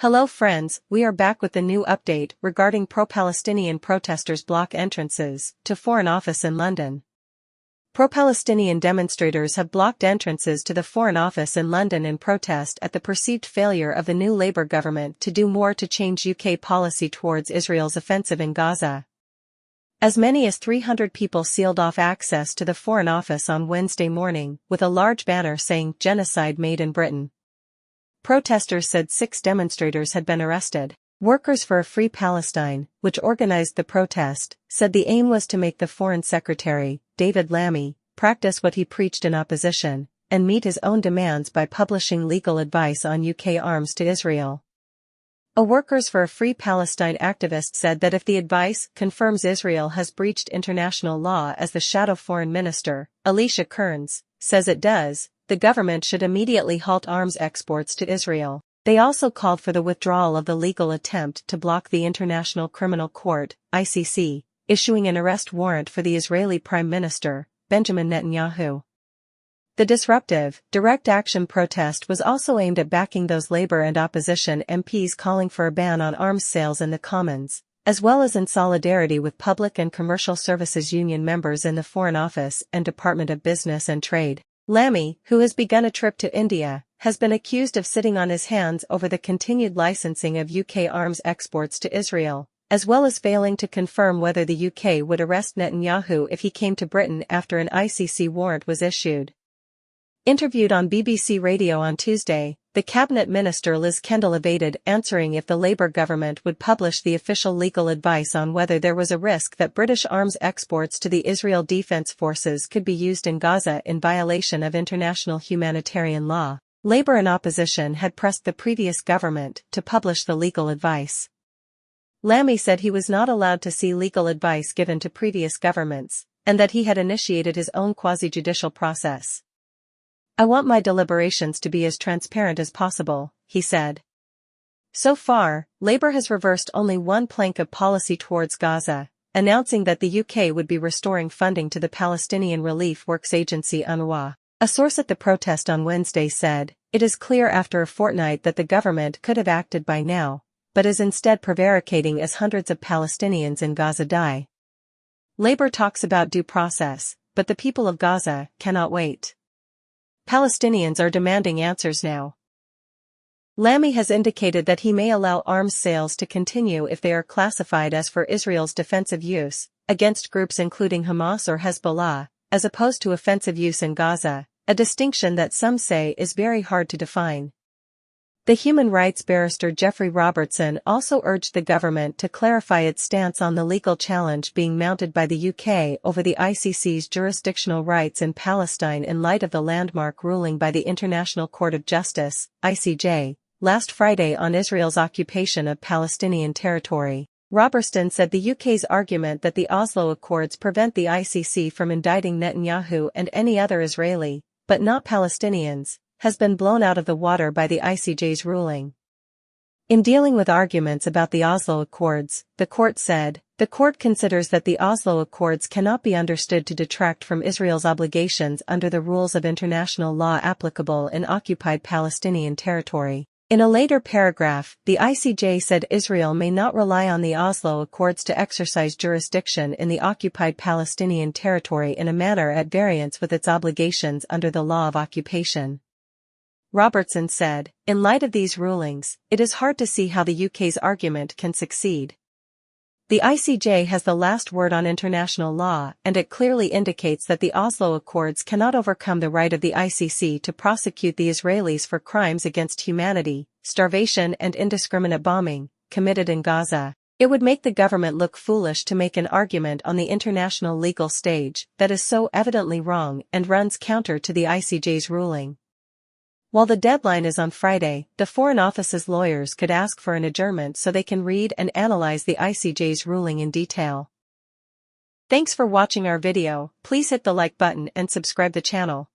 Hello friends, we are back with the new update regarding pro-Palestinian protesters block entrances to Foreign Office in London. Pro-Palestinian demonstrators have blocked entrances to the Foreign Office in London in protest at the perceived failure of the new Labour government to do more to change UK policy towards Israel's offensive in Gaza. As many as 300 people sealed off access to the Foreign Office on Wednesday morning, with a large banner saying "Genocide Made in Britain." Protesters said 6 demonstrators had been arrested. Workers for a Free Palestine, which organized the protest, said the aim was to make the Foreign Secretary, David Lammy, practice what he preached in opposition, and meet his own demands by publishing legal advice on UK arms to Israel. A Workers for a Free Palestine activist said that if the advice confirms Israel has breached international law, as the shadow foreign minister, Alicia Kearns, says it does, the government should immediately halt arms exports to Israel. They also called for the withdrawal of the legal attempt to block the International Criminal Court, ICC, issuing an arrest warrant for the Israeli Prime Minister, Benjamin Netanyahu. The disruptive, direct action protest was also aimed at backing those Labour and opposition MPs calling for a ban on arms sales in the Commons, as well as in solidarity with Public and Commercial Services Union members in the Foreign Office and Department of Business and Trade. Lammy, who has begun a trip to India, has been accused of sitting on his hands over the continued licensing of UK arms exports to Israel, as well as failing to confirm whether the UK would arrest Netanyahu if he came to Britain after an ICC warrant was issued. Interviewed on BBC Radio on Tuesday, the Cabinet Minister Liz Kendall evaded answering if the Labour government would publish the official legal advice on whether there was a risk that British arms exports to the Israel Defence Forces could be used in Gaza in violation of international humanitarian law. Labour and opposition had pressed the previous government to publish the legal advice. Lammy said he was not allowed to see legal advice given to previous governments, and that he had initiated his own quasi-judicial process. "I want my deliberations to be as transparent as possible," he said. So far, Labour has reversed only one plank of policy towards Gaza, announcing that the UK would be restoring funding to the Palestinian relief works agency UNRWA. A source at the protest on Wednesday said, "It is clear after a fortnight that the government could have acted by now, but is instead prevaricating as hundreds of Palestinians in Gaza die. Labour talks about due process, but the people of Gaza cannot wait. Palestinians are demanding answers now." Lammy has indicated that he may allow arms sales to continue if they are classified as for Israel's defensive use, against groups including Hamas or Hezbollah, as opposed to offensive use in Gaza, a distinction that some say is very hard to define. The human rights barrister Geoffrey Robertson also urged the government to clarify its stance on the legal challenge being mounted by the UK over the ICC's jurisdictional rights in Palestine in light of the landmark ruling by the International Court of Justice, ICJ, last Friday on Israel's occupation of Palestinian territory. Robertson said the UK's argument that the Oslo Accords prevent the ICC from indicting Netanyahu and any other Israeli, but not Palestinians, has been blown out of the water by the ICJ's ruling. In dealing with arguments about the Oslo Accords, the court said, "The court considers that the Oslo Accords cannot be understood to detract from Israel's obligations under the rules of international law applicable in occupied Palestinian territory." In a later paragraph, the ICJ said Israel may not rely on the Oslo Accords to exercise jurisdiction in the occupied Palestinian territory in a manner at variance with its obligations under the law of occupation. Robertson said, "In light of these rulings, it is hard to see how the UK's argument can succeed. The ICJ has the last word on international law, and it clearly indicates that the Oslo Accords cannot overcome the right of the ICC to prosecute the Israelis for crimes against humanity, starvation and indiscriminate bombing, committed in Gaza. It would make the government look foolish to make an argument on the international legal stage that is so evidently wrong and runs counter to the ICJ's ruling." While the deadline is on Friday, the Foreign Office's lawyers could ask for an adjournment so they can read and analyze the ICJ's ruling in detail. Thanks for watching our video. Please hit the like button and subscribe the channel.